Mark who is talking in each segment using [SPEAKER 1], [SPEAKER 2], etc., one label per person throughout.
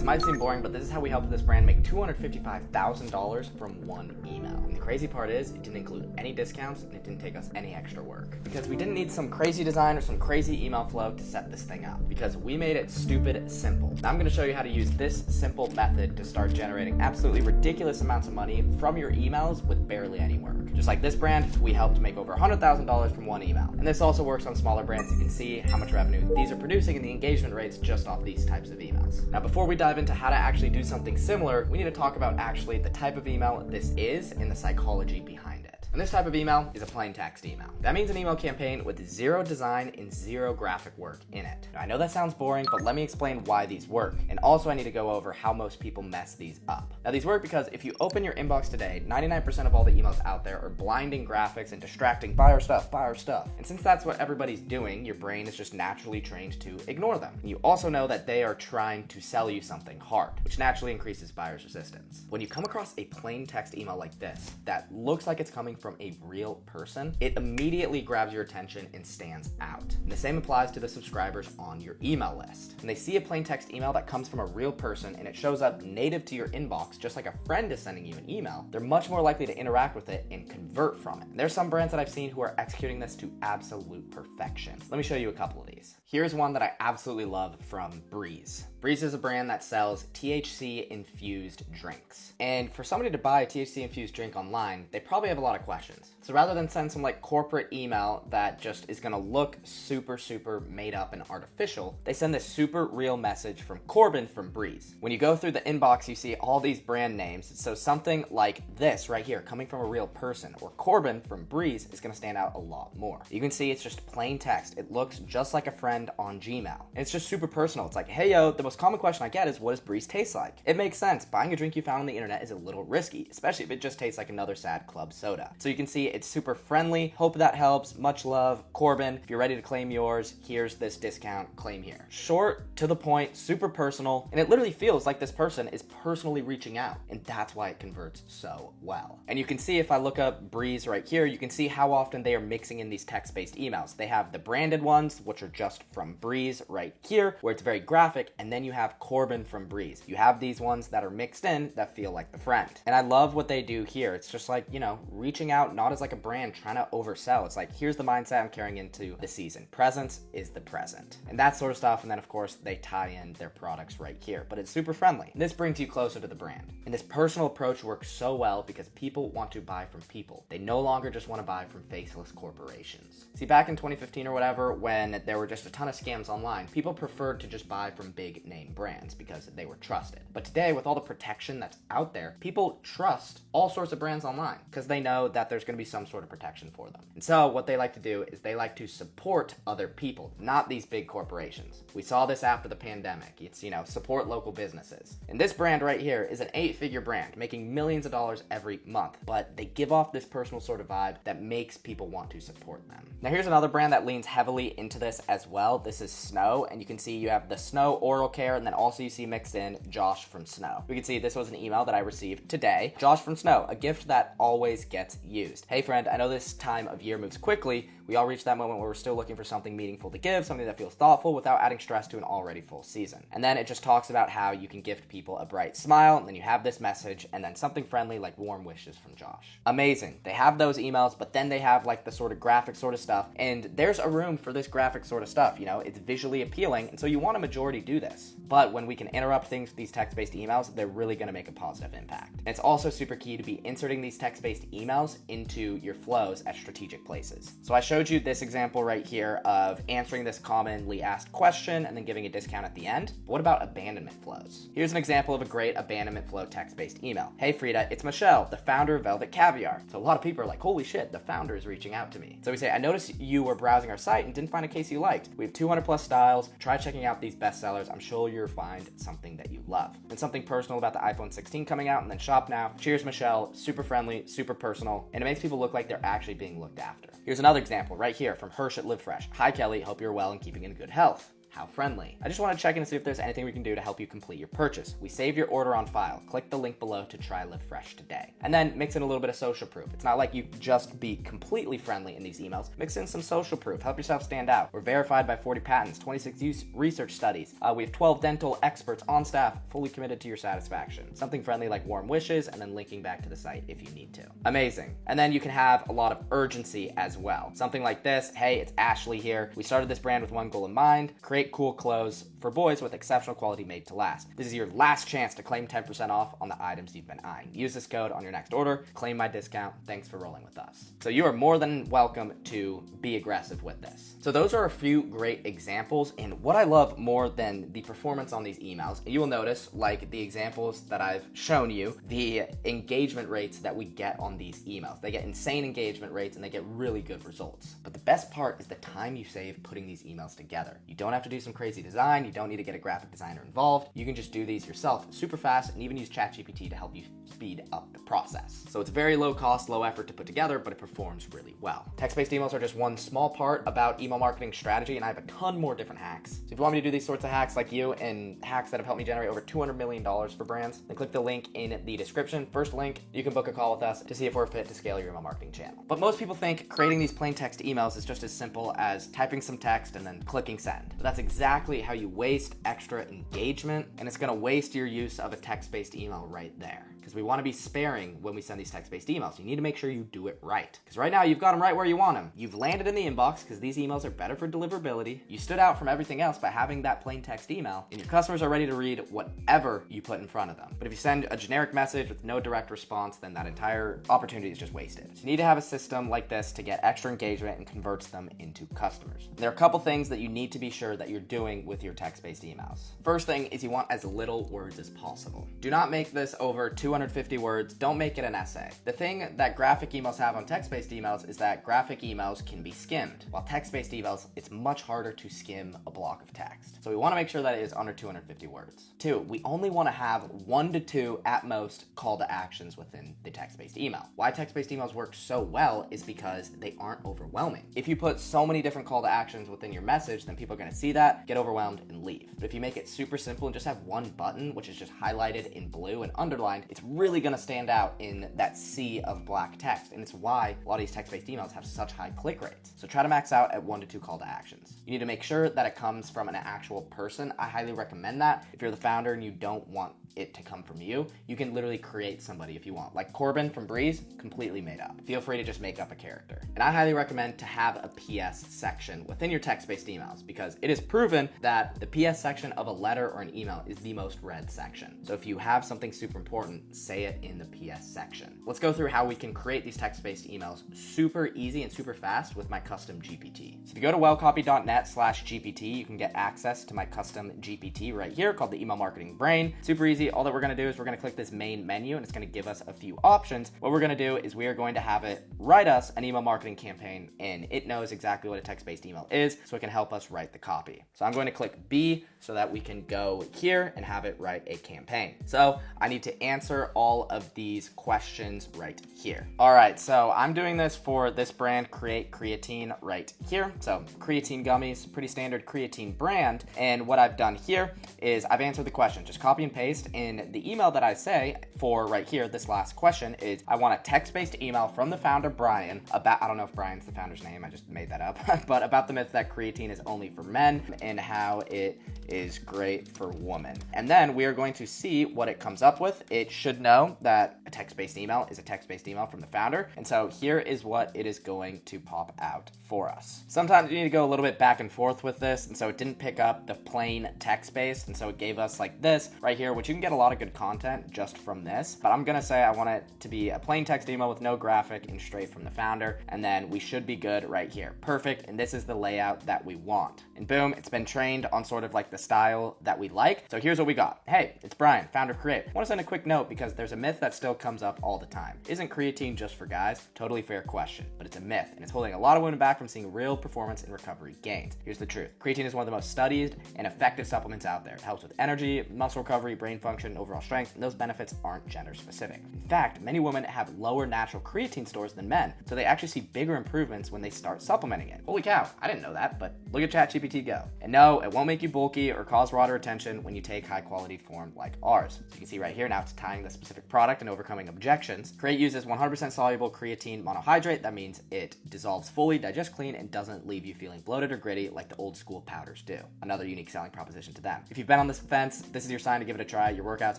[SPEAKER 1] might seem boring, but this is how we helped this brand make $255,000 from one email. And the crazy part is, it didn't include any discounts and it didn't take us any extra work. Because we didn't need some crazy design or some crazy email flow to set this thing up. Because we made it stupid simple. Now I'm gonna show you how to use this simple method to start generating absolutely ridiculous amounts of money from your emails with barely any work. Just like this brand, we helped make over $100,000 from one email. And this also works on smaller brands. You can see how much revenue these are producing and the engagement rates just off these types of emails. Now, before we dive into how to actually do something similar, we need to talk about actually the type of email this is and the psychology behind it. And this type of email is a plain text email. That means an email campaign with zero design and zero graphic work in it. Now, I know that sounds boring, but let me explain why these work. And also I need to go over how most people mess these up. Now, these work because if you open your inbox today, 99% of all the emails out there are blinding graphics and distracting, buy our stuff, buy our stuff. And since that's what everybody's doing, your brain is just naturally trained to ignore them. And you also know that they are trying to sell you something hard, which naturally increases buyer's resistance. When you come across a plain text email like this, that looks like it's coming from a real person, it immediately grabs your attention and stands out. And the same applies to the subscribers on your email list. When they see a plain text email that comes from a real person and it shows up native to your inbox, just like a friend is sending you an email, they're much more likely to interact with it and convert from it. And there's some brands that I've seen who are executing this to absolute perfection. Let me show you a couple of these. Here's one that I absolutely love from Breeze. Breeze is a brand that sells THC-infused drinks. And for somebody to buy a THC-infused drink online, they probably have a lot of questions. So rather than send some like corporate email that just is gonna look super made up and artificial, they send this super real message from Corbin from Breeze. When you go through the inbox, you see all these brand names. So something like this right here, coming from a real person, or Corbin from Breeze, is gonna stand out a lot more. You can see it's just plain text. It looks just like a friend on Gmail. And it's just super personal. It's like, hey yo, the most common question I get is, what does Breeze taste like? It makes sense. Buying a drink you found on the internet is a little risky, especially if it just tastes like another sad club soda. So you can see it's super friendly. Hope that helps. Much love, Corbin. If you're ready to claim yours, here's this discount, claim here. Short, to the point, super personal, and it literally feels like this person is personally reaching out, and that's why it converts so well. And you can see if I look up Breeze right here, you can see how often they are mixing in these text-based emails. They have the branded ones, which are just from Breeze right here, where it's very graphic, and then you have Corbin from Breeze. You have these ones that are mixed in that feel like the friend. And I love what they do here. It's just like, you know, reaching out not as like a brand trying to oversell. It's like, here's the mindset I'm carrying into the season. Presence is the present. And that sort of stuff. And then of course they tie in their products right here, but it's super friendly. This brings you closer to the brand. And this personal approach works so well because people want to buy from people. They no longer just want to buy from faceless corporations. See, back in 2015 or whatever, when there were just a ton of scams online, people preferred to just buy from big name brands because they were trusted. But today, with all the protection that's out there, people trust all sorts of brands online because they know that there's going to be some sort of protection for them. And so what they like to do is they like to support other people, not these big corporations. We saw this after the pandemic. It's, you know, support local businesses. And this brand right here is an 8-figure brand making millions of dollars every month, but they give off this personal sort of vibe that makes people want to support them. Now here's another brand that leans heavily into this as well. This is Snow, and you can see you have the Snow oral care, and then also you see mixed in Josh from Snow. We can see this was an email that I received today. Josh from Snow, a gift that always gets used. Hey friend, I know this time of year moves quickly. We all reach that moment where we're still looking for something meaningful to give, something that feels thoughtful without adding stress to an already full season. And then it just talks about how you can gift people a bright smile, and then you have this message, and then something friendly like warm wishes from Josh. Amazing. They have those emails, but then they have like the sort of graphic sort of stuff, and there's a room for this graphic sort of stuff, you know, it's visually appealing, and so you want a majority do this. But when we can interrupt things with these text-based emails, they're really gonna make a positive impact. And it's also super key to be inserting these text-based emails into your flows at strategic places. So I showed you this example right here of answering this commonly asked question and then giving a discount at the end. But what about abandonment flows? Here's an example of a great abandonment flow text-based email. Hey Frida, it's Michelle, the founder of Velvet Caviar. So a lot of people are like, holy shit, the founder is reaching out to me. So we say, I noticed you were browsing our site and didn't find a case you liked. We have 200 plus styles. Try checking out these bestsellers. I'm sure you'll find something that you love. And something personal about the iPhone 16 coming out, and then shop now. Cheers, Michelle. Super friendly, super personal, and it makes people look like they're actually being looked after. Here's another example right here from Hirsch at Live Fresh. Hi Kelly, hope you're well and keeping in good health. how friendly. I just want to check in and see if there's anything we can do to help you complete your purchase. We save your order on file. Click the link below to try Live Fresh today. And then mix in a little bit of social proof. It's not like you just be completely friendly in these emails. Mix in some social proof. Help yourself stand out. We're verified by 40 patents, 26 research studies. We have 12 dental experts on staff, fully committed to your satisfaction. Something friendly like warm wishes, and then linking back to the site if you need to. Amazing. And then you can have a lot of urgency as well. Something like this: hey, it's Ashley here. We started this brand with one goal in mind: create cool clothes for boys with exceptional quality made to last. This is your last chance to claim 10% off on the items you've been eyeing. Use this code on your next order. Claim my discount. Thanks for rolling with us. So you are more than welcome to be aggressive with this. So those are a few great examples, and what I love more than the performance on these emails, you will notice, like the examples that I've shown you, the engagement rates that we get on these emails. They get insane engagement rates and they get really good results. But the best part is the time you save putting these emails together. You don't have to do some crazy design. You don't need to get a graphic designer involved. You can just do these yourself super fast and even use ChatGPT to help you speed up the process. So it's very low cost, low effort to put together, but it performs really well. Text-based emails are just one small part about email marketing strategy, and I have a ton more different hacks. So if you want me to do these sorts of hacks like you, and hacks that have helped me generate over $200 million for brands, then click the link in the description. First link, you can book a call with us to see if we're fit to scale your email marketing channel. But most people think creating these plain text emails is just as simple as typing some text and then clicking send. But that's exactly how you waste extra engagement, and it's gonna waste your use of a text-based email right there. Because we want to be sparing when we send these text-based emails. You need to make sure you do it right. Because right now you've got them right where you want them. You've landed in the inbox because these emails are better for deliverability. You stood out from everything else by having that plain text email, and your customers are ready to read whatever you put in front of them. But if you send a generic message with no direct response, then that entire opportunity is just wasted. So you need to have a system like this to get extra engagement and converts them into customers. There are a couple things that you need to be sure that you're doing with your text-based emails. First thing is you want as little words as possible. Do not make this over 250 words. Don't make it an essay. The thing that graphic emails have on text-based emails is that graphic emails can be skimmed, while text-based emails, it's much harder to skim a block of text. So we want to make sure that it is under 250 words. 2, we only want to have 1 to 2 at most call to actions within the text-based email. Why text-based emails work so well is because they aren't overwhelming. If you put so many different call to actions within your message, then people are going to see that, get overwhelmed, and leave. But if you make it super simple and just have one button, which is just highlighted in blue and underlined, it's really going to stand out in that sea of black text, and it's why a lot of these text-based emails have such high click rates. So try to max out at 1 to 2 call to actions. You need to make sure that it comes from an actual person. I highly recommend that. If you're the founder and you don't want it to come from you, you can literally create somebody if you want. Like Corbin from Breeze, completely made up. Feel free to just make up a character. And I highly recommend to have a PS section within your text-based emails, because it is proven that the PS section of a letter or an email is the most read section. So if you have something super important, say it in the PS section. Let's go through how we can create these text-based emails super easy and super fast with my custom GPT. So if you go to wellcopy.net/GPT, you can get access to my custom GPT right here called the Email Marketing Brain. Super easy. All that we're going to do is we're going to click this main menu, and it's going to give us a few options. What we're going to do is we are going to have it write us an email marketing campaign, and it knows exactly what a text-based email is, so it can help us write the copy. So I'm going to click B so that we can go here and have it write a campaign. So I need to answer all of these questions right here. All right, so I'm doing this for this brand, Create Creatine, right here. So creatine gummies, pretty standard creatine brand. And what I've done here is I've answered the question, just copy and paste. In the email that I say for right here, this last question is I want a text-based email from the founder, Brian, about, I don't know if Brian's the founder's name, I just made that up, but about the myth that creatine is only for men and how it is great for women. And then we are going to see what it comes up with. It should know that a text-based email is a text-based email from the founder. And so here is what it is going to pop out for us. Sometimes you need to go a little bit back and forth with this. And so it didn't pick up the plain text-based. And so it gave us like this right here, which you can get a lot of good content just from this. But I'm going to say I want it to be a plain text email with no graphic and straight from the founder. And then we should be good right here. Perfect. And this is the layout that we want. And boom, it's been trained on sort of like the style that we like. So here's what we got. Hey, it's Brian, founder of Create. I want to send a quick note because because there's a myth that still comes up all the time. Isn't creatine just for guys? Totally fair question, but it's a myth, and it's holding a lot of women back from seeing real performance and recovery gains. Here's the truth. Creatine is one of the most studied and effective supplements out there. It helps with energy, muscle recovery, brain function, and overall strength, and those benefits aren't gender specific. In fact, many women have lower natural creatine stores than men, so they actually see bigger improvements when they start supplementing it. Holy cow, I didn't know that, but look at ChatGPT Go. And no, it won't make you bulky or cause water retention when you take high quality form like ours. So you can see right here now it's tying the specific product and overcoming objections. Create uses 100% soluble creatine monohydrate. That means it dissolves fully, digests clean, and doesn't leave you feeling bloated or gritty like the old school powders do. Another unique selling proposition to them. If you've been on this fence, this is your sign to give it a try. Your workouts,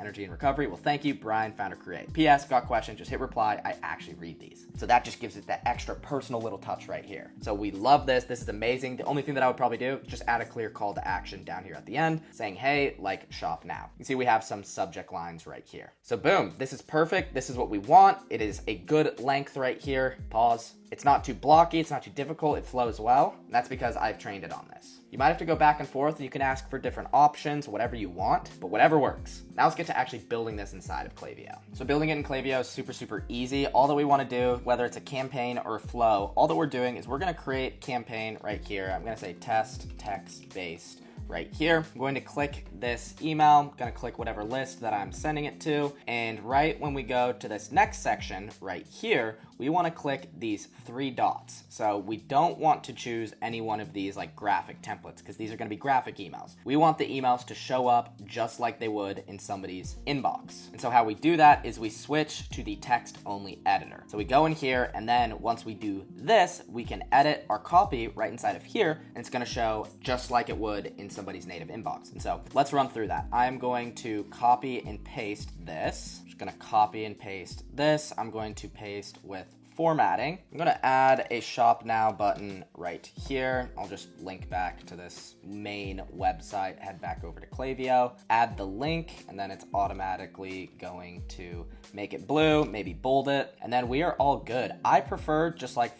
[SPEAKER 1] energy, and recovery. Well, thank you, Brian, founder Create. PS, got questions, just hit reply. I actually read these. So that just gives it that extra personal little touch right here. So we love this. This is amazing. The only thing that I would probably do is just add a clear call to action down here at the end saying, hey, like, shop now. You see we have some subject lines right here. So boom, this is perfect. This is what we want. It is a good length right here. Pause. It's not too blocky. It's not too difficult. It flows well. And that's because I've trained it on this. You might have to go back and forth, and you can ask for different options, whatever you want, but whatever works. Now let's get to actually building this inside of Klaviyo. So building it in Klaviyo is super easy. All that we want to do, whether it's a campaign or a flow, all that we're doing is we're going to create campaign right here. I'm going to say test text-based right here. I'm going to click this email. I'm going to click whatever list that I'm sending it to. And right when we go to this next section right here, we want to click these 3 dots. So we don't want to choose any one of these like graphic templates because these are going to be graphic emails. We want the emails to show up just like they would in somebody's inbox. And so how we do that is we switch to the text only editor. So we go in here, and then once we do this, we can edit our copy right inside of here, and it's going to show just like it would in somebody's native inbox. And so let's run through that. I'm going to copy and paste this. I'm just going to copy and paste this. I'm going to paste with formatting. I'm going to add a shop now button right here. I'll just link back to this main website, head back over to Klaviyo, add the link, and then it's automatically going to make it blue, maybe bold it, and then we are all good. I prefer, just like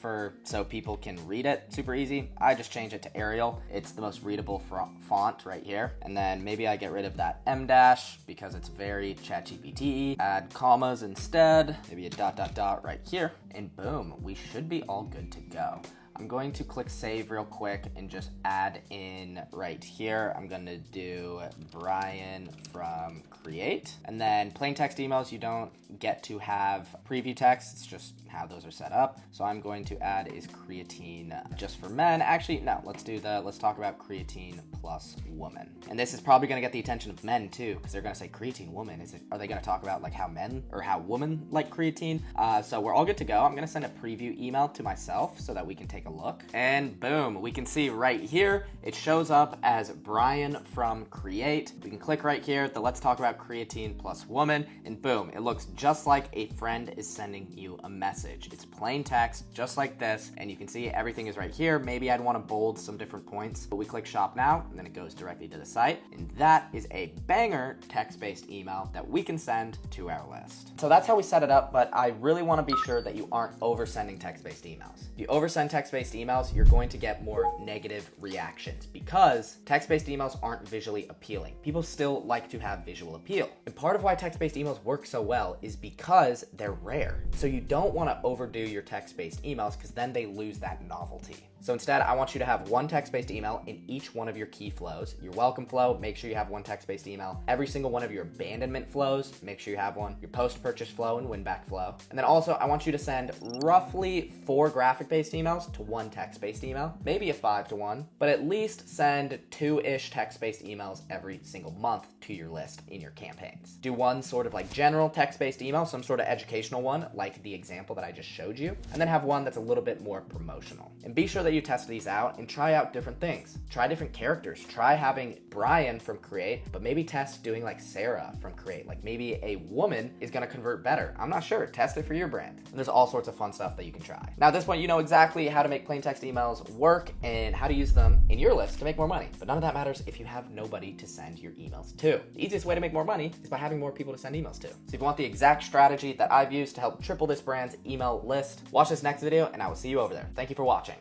[SPEAKER 1] so people can read it super easy, I just change it to Arial. It's the most readable font right here. And then maybe I get rid of that M dash because it's very ChatGPT. Add commas instead, maybe a dot right here. And boom, we should be all good to go. I'm going to click save real quick and just add in right here. I'm going to do Brian from Create. And then plain text emails, you don't get to have preview text. It's just how those are set up. So I'm going to add is creatine just for men. Actually, no, let's talk about creatine plus woman. And this is probably going to get the attention of men too, because they're going to say creatine woman. Are they going to talk about like how men or how women like creatine? So we're all good to go. I'm going to send a preview email to myself so that we can take a look. And boom, we can see right here, it shows up as Brian from Create. We can click right here, the let's talk about creatine plus woman, and boom, it looks just like a friend is sending you a message. It's plain text, just like this, and you can see everything is right here. Maybe I'd want to bold some different points, but we click shop now, and then it goes directly to the site, and that is a banger text-based email that we can send to our list. So that's how we set it up, but I really want to be sure that you aren't oversending text-based emails. If you oversend text-based emails, you're going to get more negative reactions because text-based emails aren't visually appealing. People still like to have visual appeal. And part of why text-based emails work so well is because they're rare. So you don't want to overdo your text-based emails because then they lose that novelty. So instead, I want you to have one text-based email in each one of your key flows. Your welcome flow, make sure you have one text-based email. Every single one of your abandonment flows, make sure you have one. Your post-purchase flow and win-back flow. And then also, I want you to send roughly 4 graphic-based emails to 1 text-based email. Maybe a 5 to 1, but at least send 2-ish text-based emails every single month to your list in your campaigns. Do one sort of like general text-based email, some sort of educational one, like the example that I just showed you, and then have one that's a little bit more promotional. And be sure that you test these out and try out different things. Try different characters. Try having Brian from Create, but maybe test doing like Sarah from Create. Like maybe a woman is gonna convert better. I'm not sure. Test it for your brand. And there's all sorts of fun stuff that you can try. Now at this point, you know exactly how to make plain text emails work and how to use them in your list to make more money. But none of that matters if you have nobody to send your emails to. The easiest way to make more money is by having more people to send emails to. So if you want the exact strategy that I've used to help triple this brand's email list, watch this next video and I will see you over there. Thank you for watching.